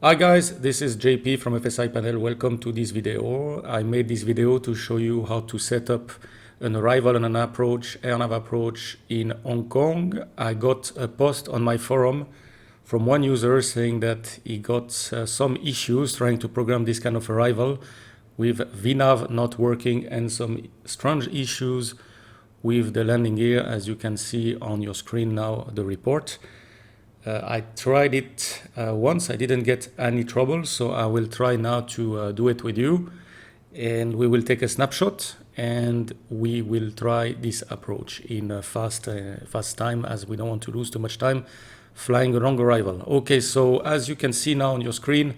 Hi guys, this is JP from FSiPanel. Welcome to this video. I made this video to show you how to set up an arrival and an approach, RNAV approach in Hong Kong. I got a post on my forum from one user saying that he got some issues trying to program this kind of arrival with VNAV not working and some strange issues with the landing gear, as you can see on your screen now, the report. I tried it once, I didn't get any trouble, so I will try now to do it with you. And we will take a snapshot and we will try this approach in a fast time, as we don't want to lose too much time flying a wrong arrival. Okay, so as you can see now on your screen,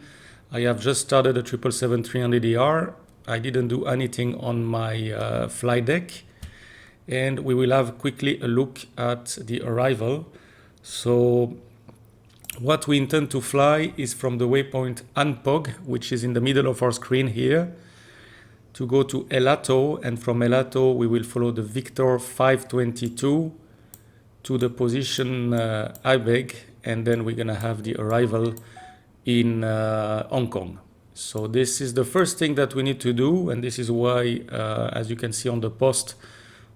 I have just started a 777-300ER. I didn't do anything on my flight deck. And we will have quickly a look at the arrival. So what we intend to fly is from the waypoint Anpog, which is in the middle of our screen here, to go to Elato, and from Elato we will follow the Victor 522 to the position Ibeg, and then we're gonna have the arrival in Hong Kong. So this is the first thing that we need to do, and this is why, as you can see on the post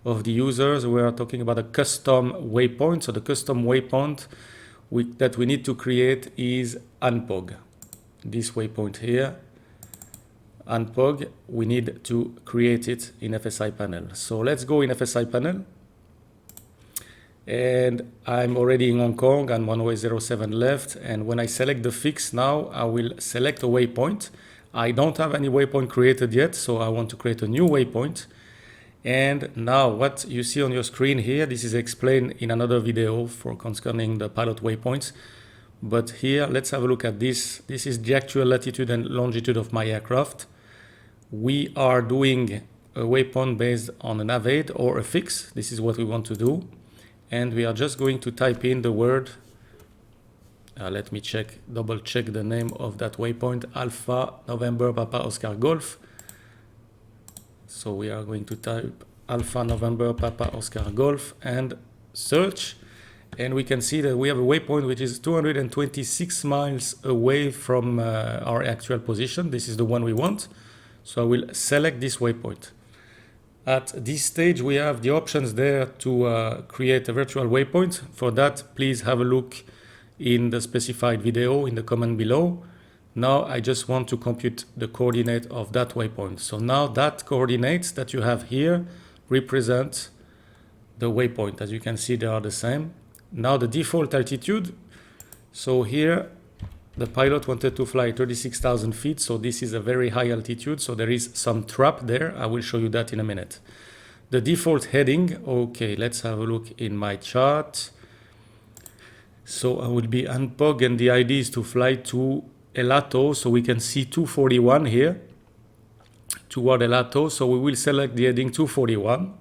of the users, we are talking about a custom waypoint. So the custom waypoint that we need to create is Anpog. This waypoint here, Anpog, we need to create it in FSiPanel. So let's go in FSiPanel. And I'm already in Hong Kong, I'm 107 left. And when I select the fix now, I will select a waypoint. I don't have any waypoint created yet, so I want to create a new waypoint. And now what you see on your screen here, this is explained in another video concerning the pilot waypoints. But here, let's have a look at this. This is the actual latitude and longitude of my aircraft. We are doing a waypoint based on a navigate or a fix. This is what we want to do. And we are just going to type in the word. Let me double check the name of that waypoint, Alpha November Papa Oscar Golf. So we are going to type Alpha November Papa Oscar Golf and search. And we can see that we have a waypoint which is 226 miles away from our actual position. This is the one we want. So I will select this waypoint. At this stage, we have the options there to create a virtual waypoint. For that, please have a look in the specified video in the comment below. Now I just want to compute the coordinate of that waypoint. So now that coordinates that you have here represent the waypoint. As you can see, they are the same. Now the default altitude. So here the pilot wanted to fly 36,000 feet. So this is a very high altitude. So there is some trap there. I will show you that in a minute. The default heading. Okay, let's have a look in my chart. So I will be Anpog, and the idea is to fly to Elato, so we can see 241 here toward Elato. So we will select the heading 241.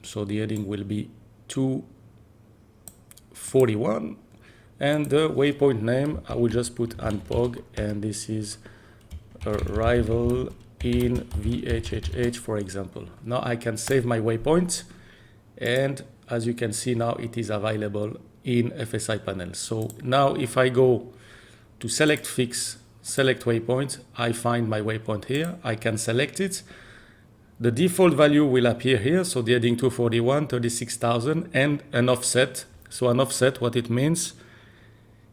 So the heading will be 241, and the waypoint name I will just put Anpog, and this is arrival in VHHH, for example. Now I can save my waypoint, and as you can see now it is available in FSiPanel. So now if I go to select fix, select waypoint, I find my waypoint here. I can select it. The default value will appear here. So the heading 241, 36,000 and an offset. So an offset, what it means,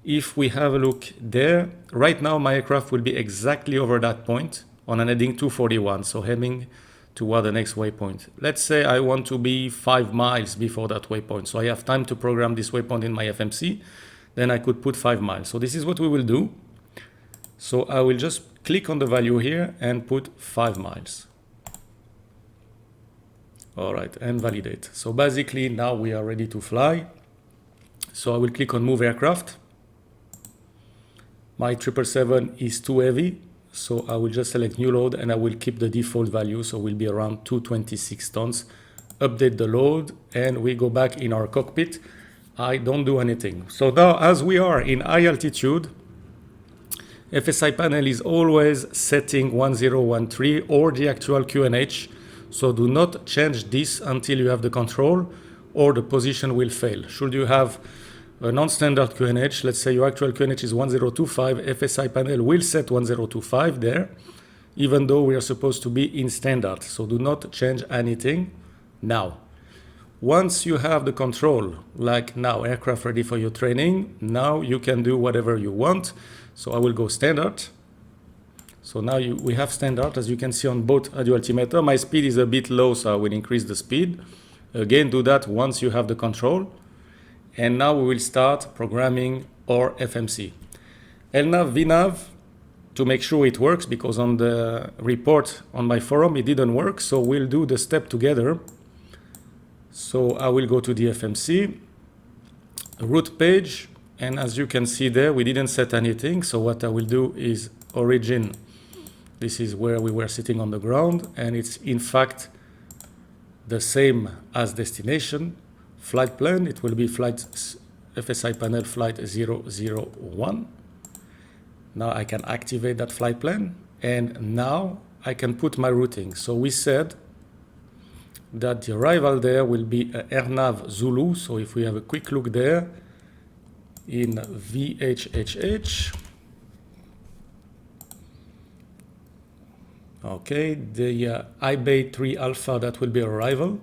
if we have a look there, right now my aircraft will be exactly over that point on an heading 241. So heading toward the next waypoint. Let's say I want to be 5 miles before that waypoint. So I have time to program this waypoint in my FMC. Then I could put 5 miles. So this is what we will do. So I will just click on the value here and put 5 miles. All right, and validate. So basically now we are ready to fly. So I will click on move aircraft. My 777 is too heavy. So I will just select new load and I will keep the default value. So we'll be around 226 tons. Update the load and we go back in our cockpit. I don't do anything. So now as we are in high altitude, FSiPanel is always setting 1013 or the actual QNH. So do not change this until you have the control or the position will fail. Should you have a non-standard QNH. Let's say your actual QNH is 1025, FSiPanel will set 1025 there, even though we are supposed to be in standard. So do not change anything now. Once you have the control, like now, aircraft ready for your training, now you can do whatever you want. So I will go standard. So now we have standard, as you can see on both audio altimeter. My speed is a bit low, so I will increase the speed. Again, do that once you have the control. And now we will start programming our FMC. LNAV, VNAV, to make sure it works, because on the report on my forum, it didn't work. So we'll do the step together. So I will go to the FMC, root page. And as you can see there, we didn't set anything. So what I will do is origin. This is where we were sitting on the ground, and it's in fact the same as destination. Flight plan, it will be flight FSiPanel flight 001. Now I can activate that flight plan, and now I can put my routing. So we said that the arrival there will be a RNAV Zulu. So if we have a quick look there in VHHH, okay, the IBay 3 alpha, that will be arrival.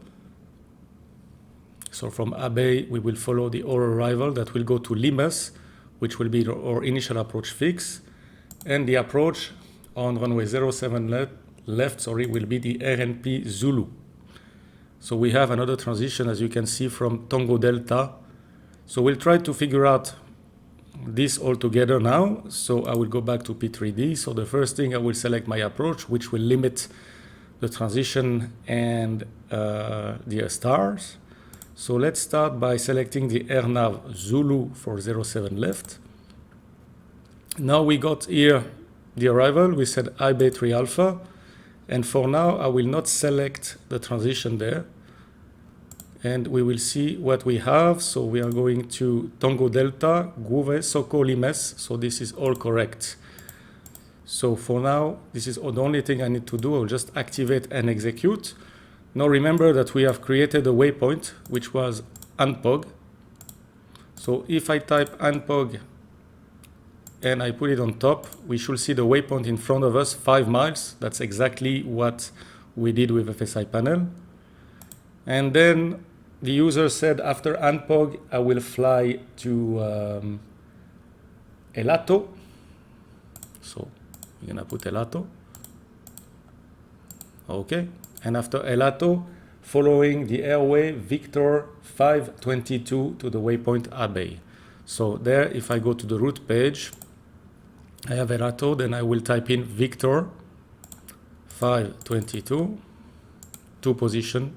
So from IBay, we will follow the our arrival that will go to Limes, which will be our initial approach fix. And the approach on runway 07 left, will be the RNP Zulu. So we have another transition, as you can see, from Tango Delta. So we'll try to figure out this all together now. So I will go back to P3D. So the first thing, I will select my approach, which will limit the transition and the stars. So let's start by selecting the RNAV Zulu for 07 left. Now we got here the arrival. We said IBay 3 alpha. And for now, I will not select the transition there. And we will see what we have. So we are going to Tango Delta, Guve, Soko, Limes. So this is all correct. So for now, this is the only thing I need to do. I'll just activate and execute. Now remember that we have created a waypoint, which was unpog. So if I type unpog and I put it on top, we should see the waypoint in front of us, 5 miles. That's exactly what we did with FSiPanel. And then the user said, after unpog, I will fly to Elato. So we're gonna put Elato. Okay. And after Elato, following the airway Victor 522 to the waypoint IBay. So there, if I go to the route page, I have Elato, then I will type in Victor 522 to position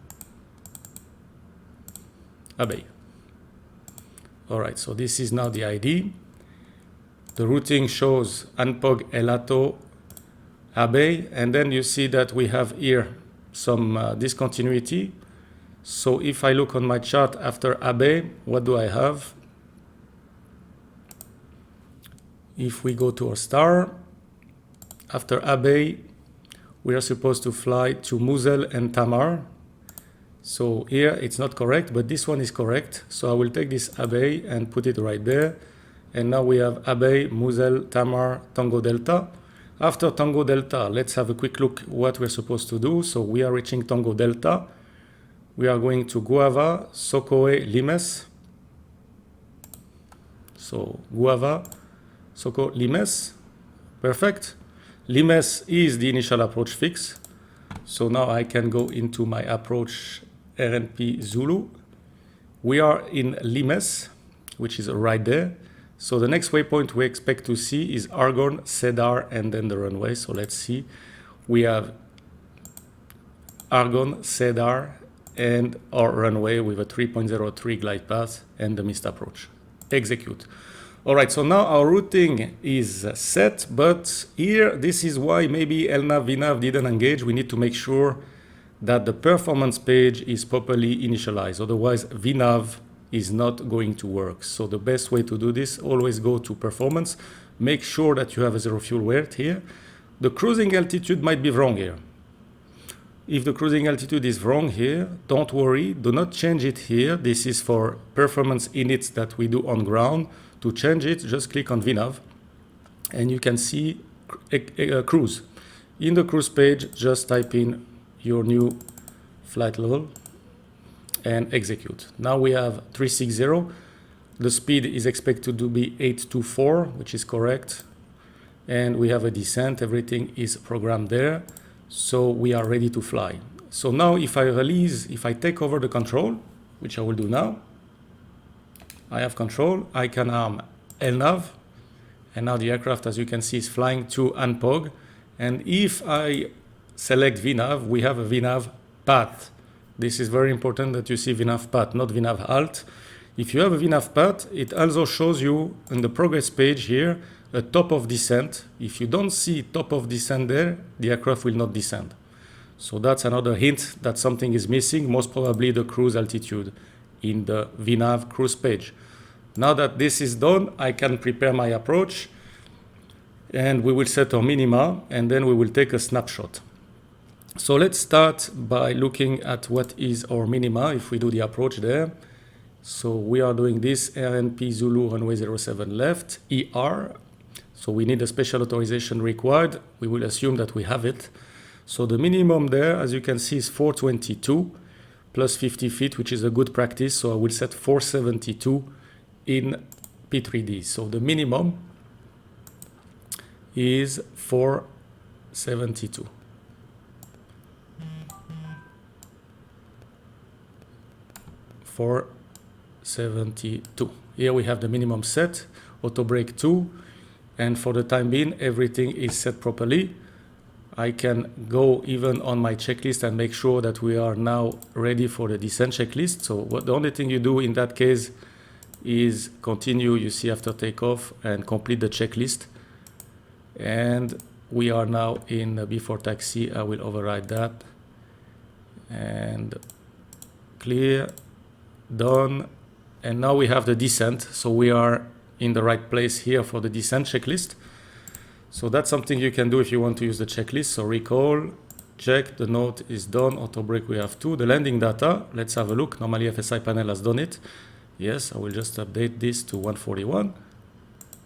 IBay. All right, so this is now the ID. The routing shows Unpog, Elato, IBay, and then you see that we have here some discontinuity. So if I look on my chart after IBay, what do I have? If we go to our star, after IBay, we are supposed to fly to Musel and Tamar. So here it's not correct, but this one is correct. So I will take this IBay and put it right there. And now we have IBay, Musel, Tamar, Tango Delta. After Tango Delta, let's have a quick look what we're supposed to do. So we are reaching Tango Delta. We are going to Guava, Sokoe, Limes. So Guava, Soko, Limes. Perfect. Limes is the initial approach fix. So now I can go into my approach RNP Zulu. We are in Limes, which is right there. So the next waypoint we expect to see is Argonne, Cedar, and then the runway. So let's see. We have Argonne, Cedar, and our runway with a 3.03 glide path and the missed approach. Execute. All right, so now our routing is set, but here, this is why maybe LNAV, VNAV didn't engage. We need to make sure that the performance page is properly initialized. Otherwise, VNAV is not going to work. So the best way to do this, always go to performance. Make sure that you have a zero fuel weight here. The cruising altitude might be wrong here. If the cruising altitude is wrong here, don't worry, do not change it here. This is for performance inits that we do on ground. To change it, just click on VNAV and you can see cruise. In the cruise page, just type in your new flight level and execute. Now we have 360. The speed is expected to be 824, which is correct. And we have a descent, everything is programmed there. So we are ready to fly. So now if I take over the control, which I will do now, I have control, I can arm LNAV, and now the aircraft, as you can see, is flying to ANPOG. And if I select VNAV, we have a VNAV path. This is very important that you see VNAV path, not VNAV alt. If you have a VNAV path, it also shows you in the progress page here a top of descent. If you don't see top of descent there, the aircraft will not descend. So that's another hint that something is missing, most probably the cruise altitude in the VNAV cruise page. Now that this is done, I can prepare my approach and we will set our minima and then we will take a snapshot. So let's start by looking at what is our minima if we do the approach there. So we are doing this RNP Zulu runway 07 left, ER. So we need a special authorization required. We will assume that we have it. So the minimum there, as you can see, is 422 plus 50 feet, which is a good practice. So I will set 472 in P3D. So the minimum is 472. Here we have the minimum set, auto brake 2, and for the time being everything is set properly. I can go even on my checklist and make sure that we are now ready for the descent checklist. So the only thing you do in that case is continue, you see, after takeoff and complete the checklist. And we are now in before taxi. I will override that and clear, done. And now we have the descent, so we are in the right place here for the descent checklist. So that's something you can do if you want to use the checklist. So recall, check, the note is done, auto brake we have 2. The landing data, let's have a look. Normally FSiPanel has done it. Yes, I will just update this to 141.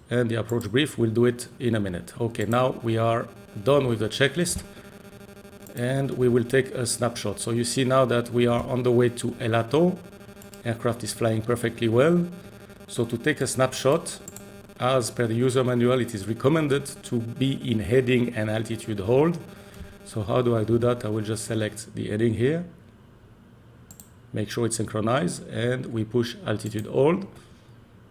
And the approach brief will do it in a minute. Okay, now we are done with the checklist. And we will take a snapshot. So you see now that we are on the way to Elato. Aircraft is flying perfectly well. So to take a snapshot, as per the user manual, it is recommended to be in heading and altitude hold. So how do I do that? I will just select the heading here. Make sure it's synchronized and we push altitude hold.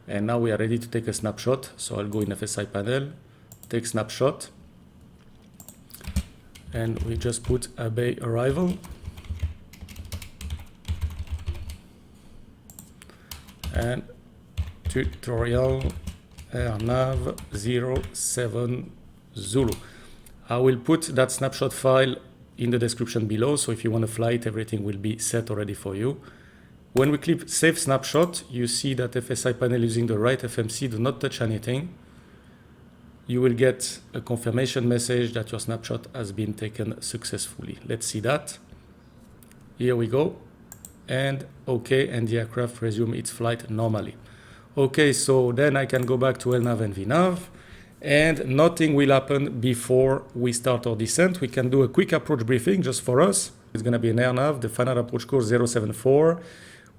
And now we are ready to take a snapshot. So I'll go in FSiPanel, take snapshot. And we just put a bay arrival. And tutorial RNAV 07 Zulu. I will put that snapshot file in the description below, so if you want to fly it, everything will be set already for you. When we click Save Snapshot, you see that FSiPanel using the right FMC, do not touch anything. You will get a confirmation message that your snapshot has been taken successfully. Let's see that. Here we go. And OK, and the aircraft resume its flight normally. OK, so then I can go back to LNAV and VNAV, and nothing will happen before we start our descent. We can do a quick approach briefing just for us. It's going to be an AirNav, the final approach course 074.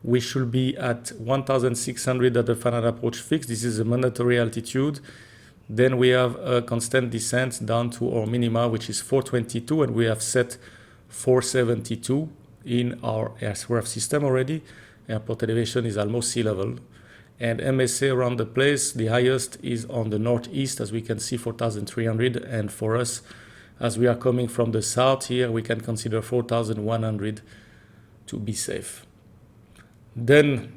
We should be at 1,600 at the final approach fix. This is a mandatory altitude. Then we have a constant descent down to our minima, which is 422, and we have set 472 in our aircraft system already. Airport elevation is almost sea level. And MSA around the place, the highest is on the northeast, as we can see, 4,300. And for us, as we are coming from the south here, we can consider 4,100 to be safe. Then,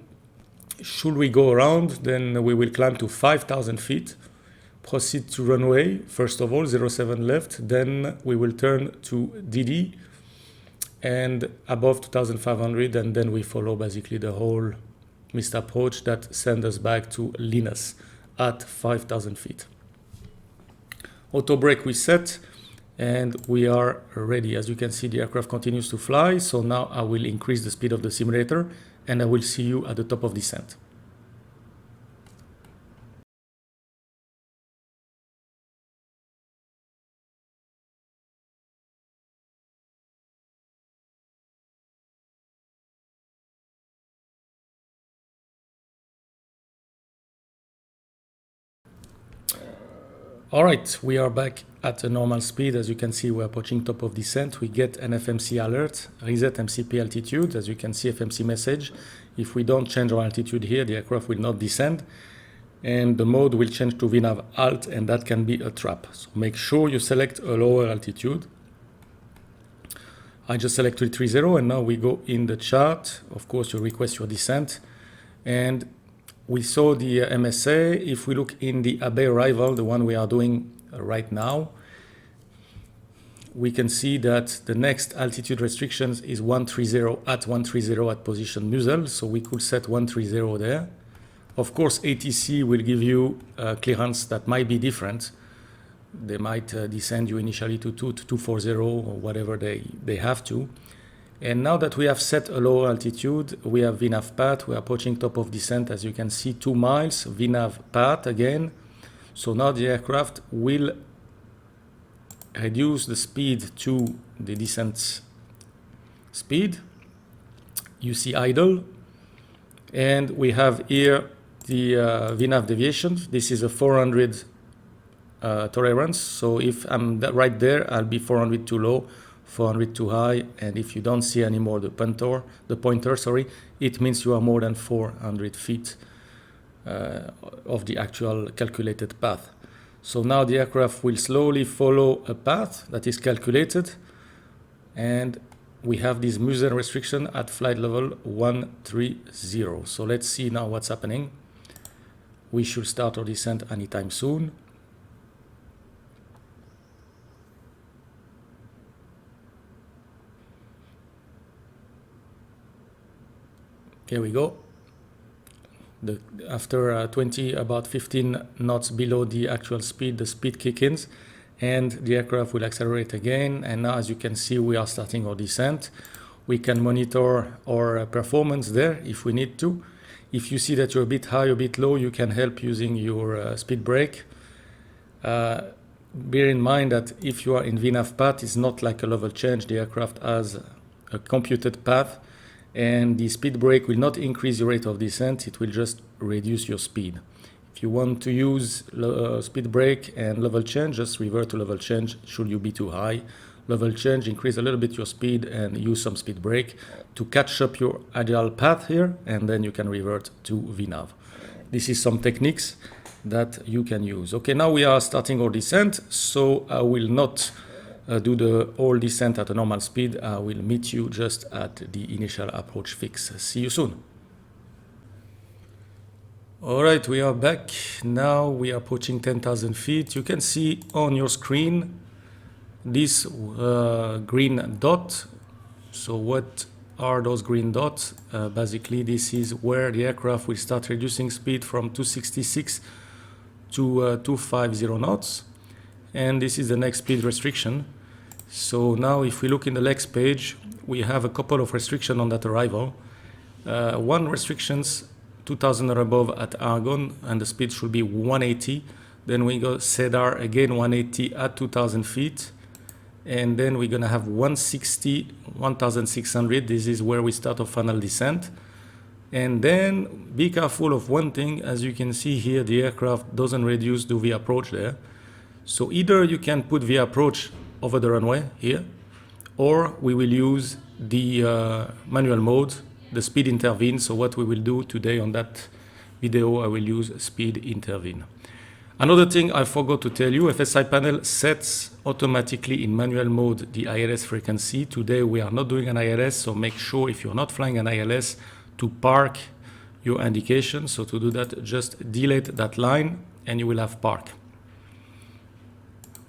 should we go around, then we will climb to 5,000 feet, proceed to runway, first of all, 07 left. Then we will turn to DD and above 2,500, and then we follow basically the whole missed approach that sends us back to Linus at 5,000 feet. Auto brake we set, And we are ready. As you can see, the aircraft continues to fly. So now I will increase the speed of the simulator and I will see you at the top of descent. All right, we are back at a normal speed. As you can see, we're approaching top of descent. We get an FMC alert, reset MCP altitude. As you can see, FMC message. If we don't change our altitude here, the aircraft will not descend. And the mode will change to VNAV alt, and that can be a trap. So make sure you select a lower altitude. I just select 330, and now we go in the chart. Of course, you request your descent. And we saw the MSA. If we look in the Abbey arrival, the one we are doing right now, we can see that the next altitude restrictions is 130 at position muzzle. So we could set 130 there. Of course, ATC will give you clearance that might be different. They might descend you initially to 240 or whatever they have to. And now that we have set a lower altitude, we have VNAV path. We are approaching top of descent, as you can see, 2 miles, VNAV path again. So now the aircraft will reduce the speed to the descent speed. You see idle. And we have here the VNAV deviation. This is a 400 tolerance. So if I'm right there, I'll be 400 too low, 400 too high, and if you don't see anymore the pointer, it means you are more than 400 feet of the actual calculated path. So now the aircraft will slowly follow a path that is calculated, and we have this muzzle restriction at flight level 130. So let's see now what's happening. We should start our descent anytime soon. Here we go. After about 15 knots below the actual speed, the speed kicks in and the aircraft will accelerate again. And now, as you can see, we are starting our descent. We can monitor our performance there if we need to. If you see that you're a bit high or a bit low, you can help using your speed brake. Bear in mind that if you are in VNAV path, it's not like a level change. The aircraft has a computed path, and the speed brake will not increase your rate of descent, it will just reduce your speed. If you want to use speed brake and level change, just revert to level change should you be too high. Level change, increase a little bit your speed and use some speed brake to catch up your ideal path here, and then you can revert to VNAV. This is some techniques that you can use. Okay, now we are starting our descent, so I will not do the whole descent at a normal speed. I will meet you just at the initial approach fix. See you soon. All right, we are back. Now we are approaching 10,000 feet. You can see on your screen this green dot. So what are those green dots? Basically, this is where the aircraft will start reducing speed from 266 to 250 knots. And this is the next speed restriction. So now if we look in the next page, we have a couple of restrictions on that arrival. One restrictions 2000 or above at Argonne, and the speed should be 180. Then we go Cedar again 180 at 2000 feet. And then we're gonna have 160, 1600. This is where we start our final descent. And then be careful of one thing. As you can see here, the aircraft doesn't reduce the V approach there. So either you can put the approach over the runway here, or we will use the manual mode, the speed intervene. So what we will do today on that video, I will use speed intervene. Another thing I forgot to tell you, FSiPanel sets automatically in manual mode the ILS frequency. Today we are not doing an ILS, so make sure if you're not flying an ILS to park your indication. So to do that, just delete that line and you will have park.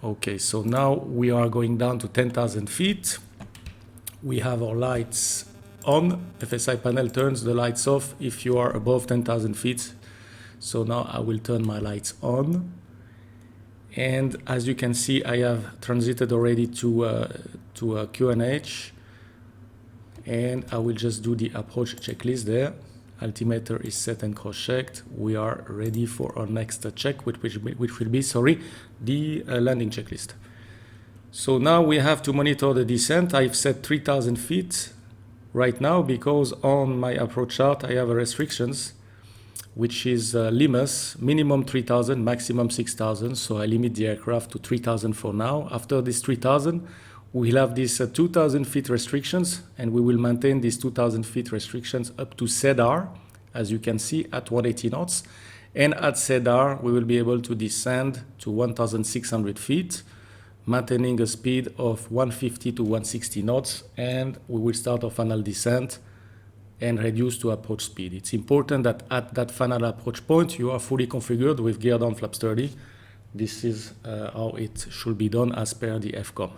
Okay, so now we are going down to 10,000 feet. We have our lights on. FSiPanel turns the lights off if you are above 10,000 feet. So now I will turn my lights on. And as you can see, I have transited already to a QNH, and I will just do the approach checklist there. Altimeter is set and cross-checked. We are ready for our next check, which will be the landing checklist. So now we have to monitor the descent. I've set 3,000 feet right now because on my approach chart I have a restrictions, which is LIMUS, minimum 3,000, maximum 6,000. So I limit the aircraft to 3,000 for now. After this 3,000, we'll have these 2,000 feet restrictions, and we will maintain these 2,000 feet restrictions up to SEDAR, as you can see, at 180 knots. And at SEDAR, we will be able to descend to 1,600 feet, maintaining a speed of 150 to 160 knots, and we will start our final descent and reduce to approach speed. It's important that at that final approach point, you are fully configured with gear down flaps 30. This is how it should be done as per the FCOM.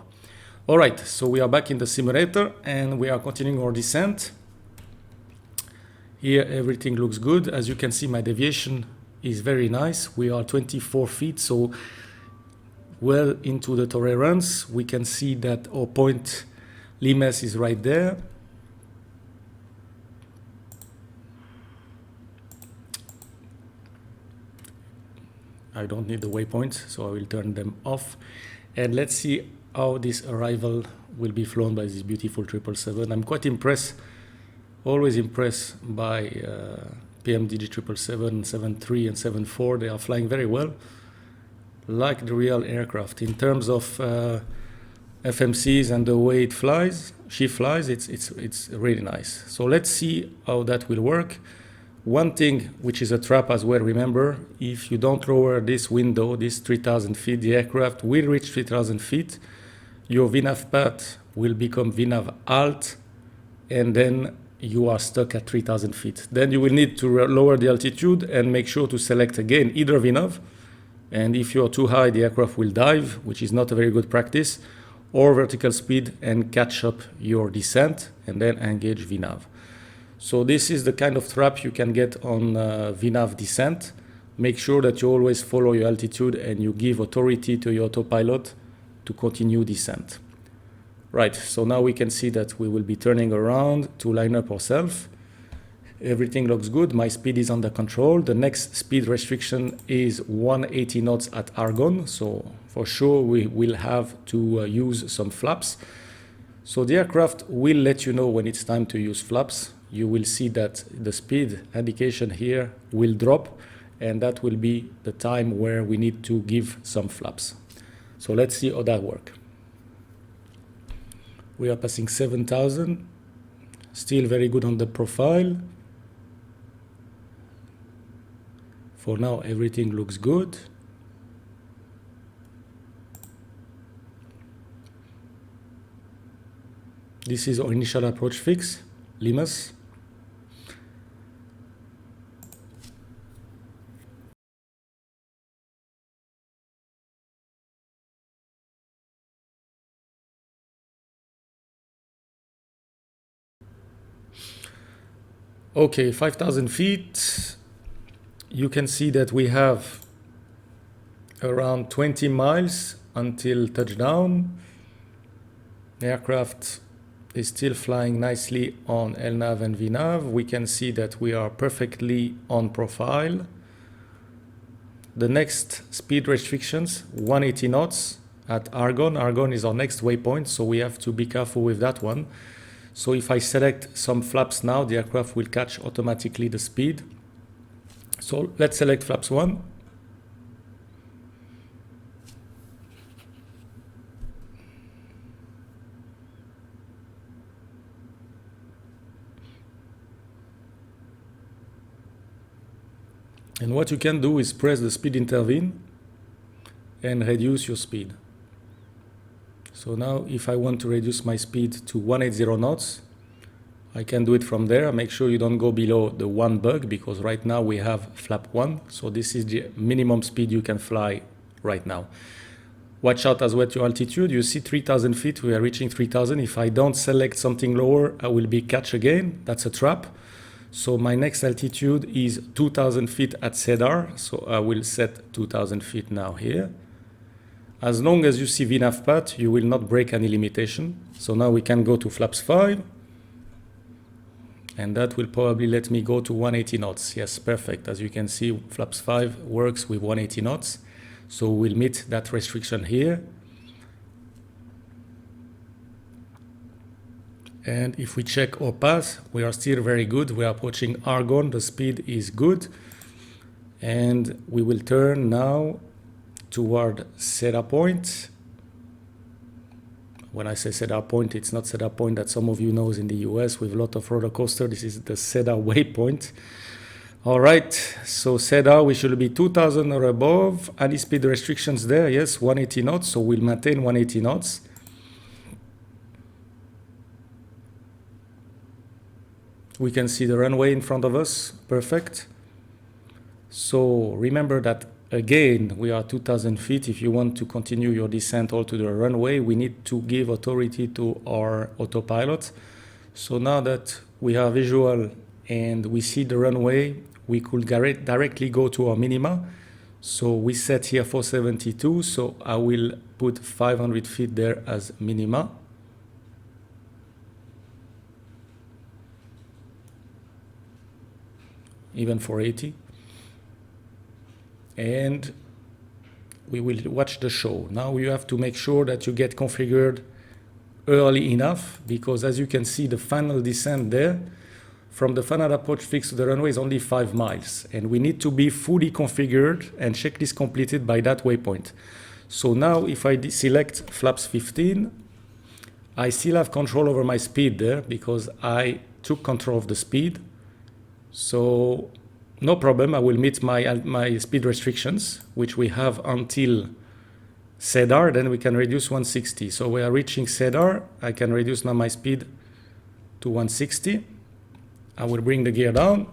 All right, so we are back in the simulator and we are continuing our descent. Here, everything looks good. As you can see, my deviation is very nice. We are 24 feet, so well into the tolerance. We can see that our point LIMUS is right there. I don't need the waypoints, so I will turn them off. And let's see how this arrival will be flown by this beautiful 777. I'm quite impressed, always impressed by PMDG 777, 73 and 74. They are flying very well, like the real aircraft. In terms of FMCs and the way it flies, she flies, it's really nice. So let's see how that will work. One thing which is a trap as well, remember, if you don't lower this window, this 3,000 feet, the aircraft will reach 3,000 feet. Your VNAV path will become VNAV alt, and then you are stuck at 3,000 feet. Then you will need to lower the altitude and make sure to select again either VNAV, and if you are too high, the aircraft will dive, which is not a very good practice, or vertical speed and catch up your descent and then engage VNAV. So this is the kind of trap you can get on VNAV descent. Make sure that you always follow your altitude and you give authority to your autopilot to continue descent. Right, so now we can see that we will be turning around to line up ourselves. Everything looks good. My speed is under control. The next speed restriction is 180 knots at Argonne. So for sure we will have to use some flaps. So the aircraft will let you know when it's time to use flaps. You will see that the speed indication here will drop, and that will be the time where we need to give some flaps. So let's see how that works. We are passing 7,000, still very good on the profile. For now, everything looks good. This is our initial approach fix, LIMUS. Okay, 5,000 feet. You can see that we have around 20 miles until touchdown. The aircraft is still flying nicely on LNAV and VNAV. We can see that we are perfectly on profile. The next speed restrictions, 180 knots at Argonne. Argonne is our next waypoint, so we have to be careful with that one. So if I select some flaps now, the aircraft will catch automatically the speed. So let's select flaps 1. And what you can do is press the speed intervene and reduce your speed. So now if I want to reduce my speed to 180 knots, I can do it from there. Make sure you don't go below the 1 bug, because right now we have flap 1. So this is the minimum speed you can fly right now. Watch out as well to altitude. You see 3,000 feet, we are reaching 3,000. If I don't select something lower, I will be catch again. That's a trap. So my next altitude is 2,000 feet at SEDAR. So I will set 2,000 feet now here. As long as you see VNAV path, you will not break any limitation. So now we can go to flaps 5. And that will probably let me go to 180 knots. Yes, perfect. As you can see, flaps 5 works with 180 knots. So we'll meet that restriction here. And if we check our path, we are still very good. We are approaching argon. The speed is good. And we will turn now toward cedar point. When I say cedar point, it's not cedar point that some of you knows in the US with a lot of roller coaster. This is the cedar waypoint. All right, so cedar, we should be 2000 or above. Any speed restrictions there? Yes, 180 knots. So we'll maintain 180 knots. We can see the runway in front of us. Perfect. So remember that again, we are 2000 feet. If you want to continue your descent all to the runway, we need to give authority to our autopilot. So now that we have visual and we see the runway, we could directly go to our minima. So we set here 472. So I will put 500 feet there as minima. Even 480. And we will watch the show. Now you have to make sure that you get configured early enough, because as you can see, the final descent there from the final approach fix to the runway is only 5 miles. And we need to be fully configured and checklist completed by that waypoint. So now if I select flaps 15, I still have control over my speed there because I took control of the speed. So no problem, I will meet my speed restrictions, which we have until cedar, then we can reduce 160. So we are reaching cedar, I can reduce now my speed to 160. I will bring the gear down,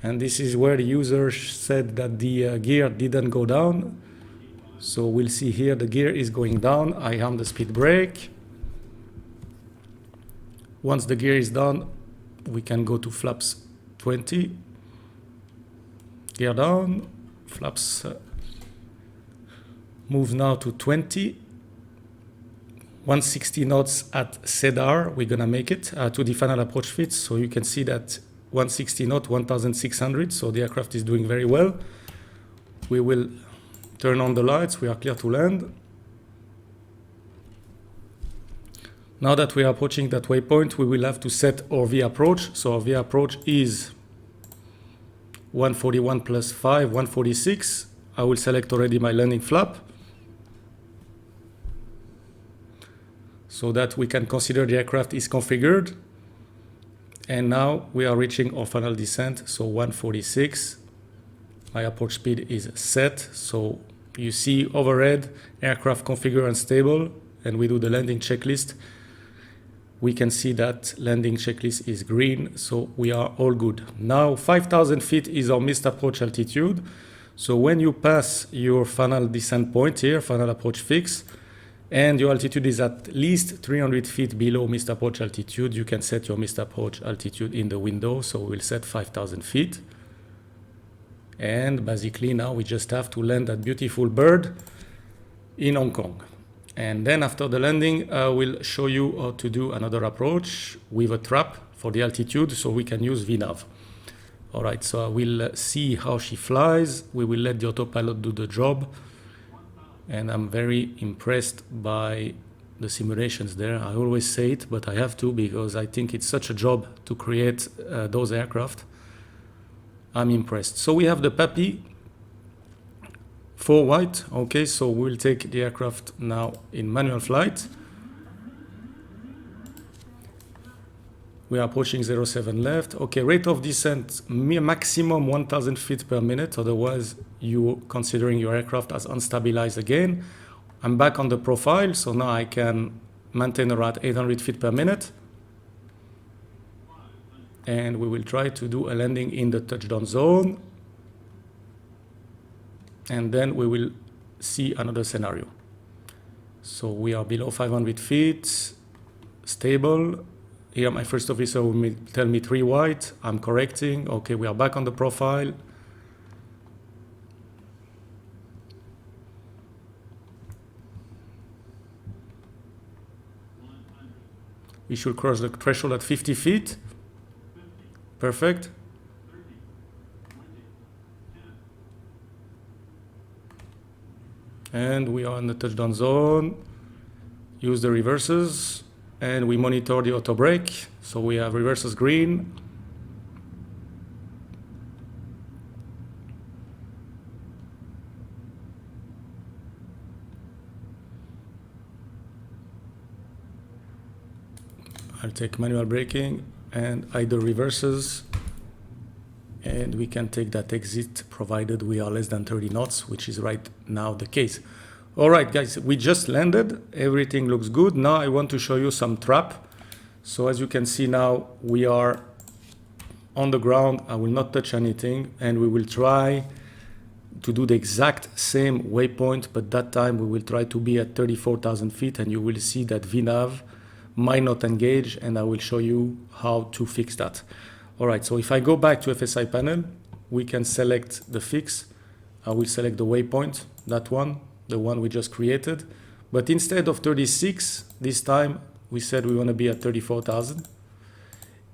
and this is where the user said that the gear didn't go down. So we'll see here the gear is going down, I am the speed brake. Once the gear is done, we can go to flaps 20. Gear down, flaps move now to 20. 160 knots at cedar, we're gonna make it to the final approach fits. So you can see that 160 knot, 1600. So the aircraft is doing very well. We will turn on the lights, we are clear to land. Now that we are approaching that waypoint, we will have to set our V approach. So our V approach is 141 plus 5, 146. I will select already my landing flap so that we can consider the aircraft is configured. And now we are reaching our final descent, so 146. My approach speed is set. So you see overhead, aircraft configured and stable, and we do the landing checklist. We can see that landing checklist is green, so we are all good. Now 5,000 feet is our missed approach altitude. So when you pass your final descent point here, final approach fix, and your altitude is at least 300 feet below missed approach altitude, you can set your missed approach altitude in the window. So we'll set 5,000 feet. And basically now we just have to land that beautiful bird in Hong Kong. And then after the landing, I will show you how to do another approach with a trap for the altitude so we can use VNAV. All right, so I will see how she flies. We will let the autopilot do the job. And I'm very impressed by the simulations there. I always say it, but I have to because I think it's such a job to create those aircraft. I'm impressed. So we have the Papi. 4 white. Okay, so we'll take the aircraft now in manual flight. We are approaching 07 left. Okay, rate of descent maximum 1000 feet per minute. Otherwise, you're considering your aircraft as unstabilized again. I'm back on the profile, so now I can maintain around 800 feet per minute. And we will try to do a landing in the touchdown zone. And then we will see another scenario. So we are below 500 feet, stable. Here my first officer will tell me 3 white. I'm correcting. Okay, we are back on the profile. We should cross the threshold at 50 feet. Perfect. And we are in the touchdown zone. Use the reverses. And we monitor the auto brake. So we have reverses green. I'll take manual braking and idle reverses, and we can take that exit provided we are less than 30 knots, which is right now the case. All right, guys, we just landed. Everything looks good. Now I want to show you some trap. So as you can see now, we are on the ground. I will not touch anything, and we will try to do the exact same waypoint, but that time we will try to be at 34,000 feet, and you will see that VNAV might not engage, and I will show you how to fix that. All right, so if I go back to FSiPanel, we can select the fix. I will select the waypoint, that one, the one we just created. But instead of 36, this time we said we want to be at 34,000.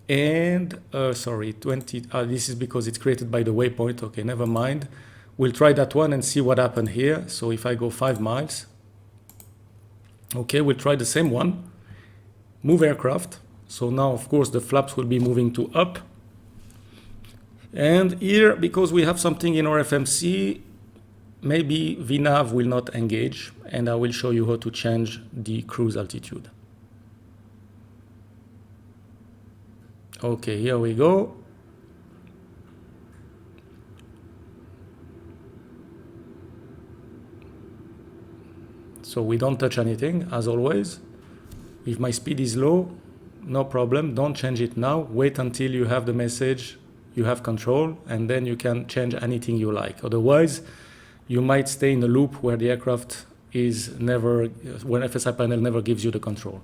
And, sorry, 20, this is because it's created by the waypoint. Okay, never mind. We'll try that one and see what happened here. So if I go 5 miles, okay, we'll try the same one. Move aircraft. So now, of course, the flaps will be moving to up. And here, because we have something in our FMC, maybe VNAV will not engage, and I will show you how to change the cruise altitude. Okay, here we go. So we don't touch anything, as always. If my speed is low, no problem, don't change it now. Wait until you have the message, you have control, and then you can change anything you like. Otherwise, you might stay in a loop where the aircraft is never, when FSiPanel never gives you the control.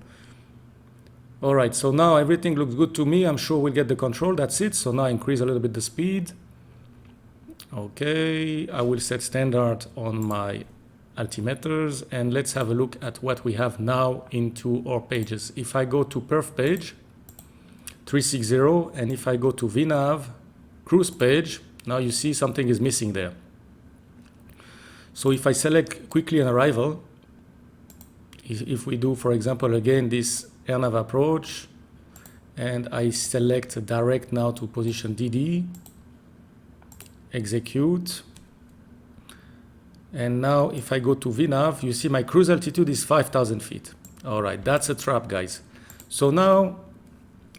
All right, so now everything looks good to me. I'm sure we'll get the control, that's it. So now increase a little bit the speed. Okay, I will set standard on my altimeters, and let's have a look at what we have now into our pages. If I go to perf page 360, and if I go to VNAV cruise page, now you see something is missing there. So if I select quickly an arrival, if we do, for example, again this AirNav approach, and I select direct now to position DD, execute. And now if I go to VNAV, you see my cruise altitude is 5,000 feet. All right, that's a trap, guys. So now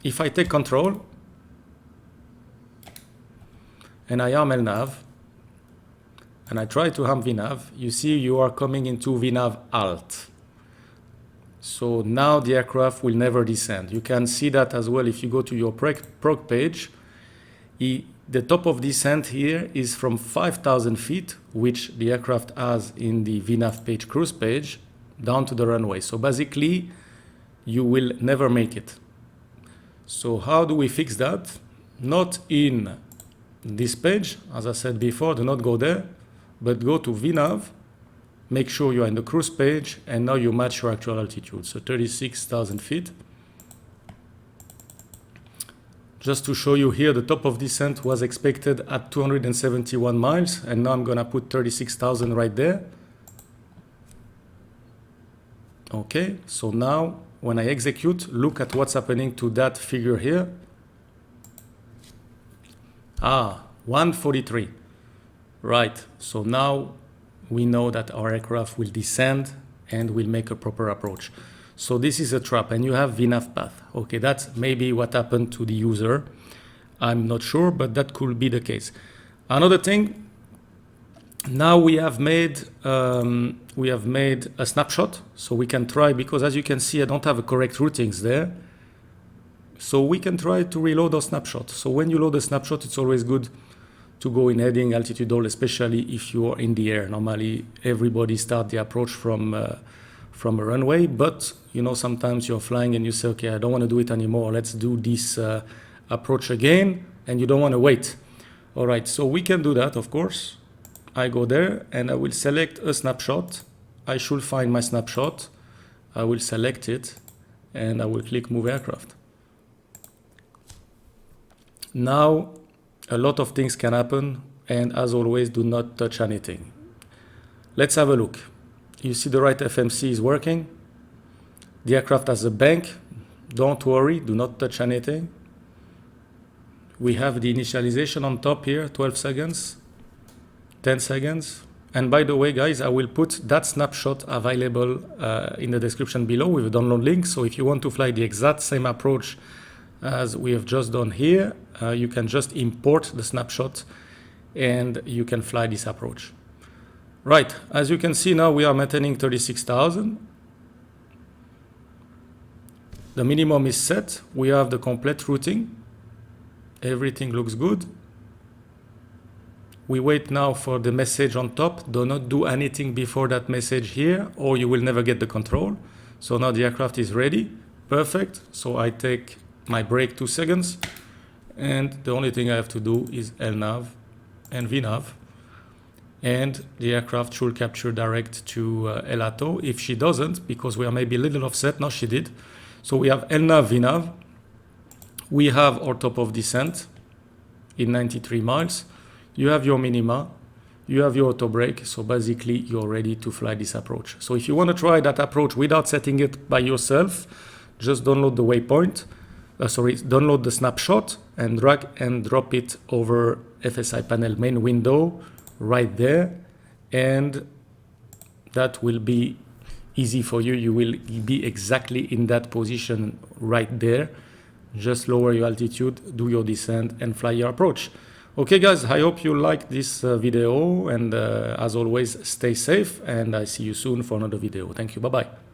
if I take control and I arm LNAV and I try to arm VNAV, you see you are coming into VNAV alt. So now the aircraft will never descend. You can see that as well if you go to your prog page. The top of descent here is from 5,000 feet, which the aircraft has in the VNAV page cruise page, down to the runway. So basically, you will never make it. So how do we fix that? Not in this page, as I said before, do not go there, but go to VNAV, make sure you're in the cruise page, and now you match your actual altitude. So 36,000 feet. Just to show you here, the top of descent was expected at 271 miles, and now I'm gonna put 36,000 right there. Okay, so now when I execute, look at what's happening to that figure here. 143. Right, so now we know that our aircraft will descend and will make a proper approach. So this is a trap, and you have VNAV path. Okay, that's maybe what happened to the user. I'm not sure, but that could be the case. Another thing, now we have made a snapshot, so we can try, because as you can see, I don't have a correct routings there. So we can try to reload our snapshot. So when you load a snapshot, it's always good to go in heading, altitude, all, especially if you are in the air. Normally, everybody starts the approach from a runway, but you know, sometimes you're flying and you say, okay, I don't want to do it anymore, let's do this approach again, and you don't want to wait. All right, so we can do that, of course. I go there and I will select a snapshot. I should find my snapshot. I will select it, and I will click move aircraft. Now, a lot of things can happen, and as always, do not touch anything. Let's have a look. You see the right FMC is working. The aircraft has a bank. Don't worry, do not touch anything. We have the initialization on top here, 12 seconds, 10 seconds. And by the way, guys, I will put that snapshot available in the description below with a download link. So if you want to fly the exact same approach as we have just done here, you can just import the snapshot and you can fly this approach. Right, as you can see now, we are maintaining 36,000. The minimum is set. We have the complete routing. Everything looks good. We wait now for the message on top. Do not do anything before that message here, or you will never get the control. So now the aircraft is ready. Perfect. So I take my break 2 seconds. And the only thing I have to do is LNAV and VNAV. And the aircraft should capture direct to Elato. If she doesn't, because we are maybe a little offset, now she did. So we have LNAV, VNAV. We have our top of descent in 93 miles. You have your minima. You have your auto brake. So basically, you're ready to fly this approach. So if you want to try that approach without setting it by yourself, just download the waypoint. Download the snapshot and drag and drop it over FSiPanel main window right there, and that will be easy for you. You will be exactly in that position right there. Just lower your altitude, do your descent, and fly your approach. Okay, guys, I hope you liked this video, and as always, stay safe, and I see you soon for another video. Thank you. Bye-bye.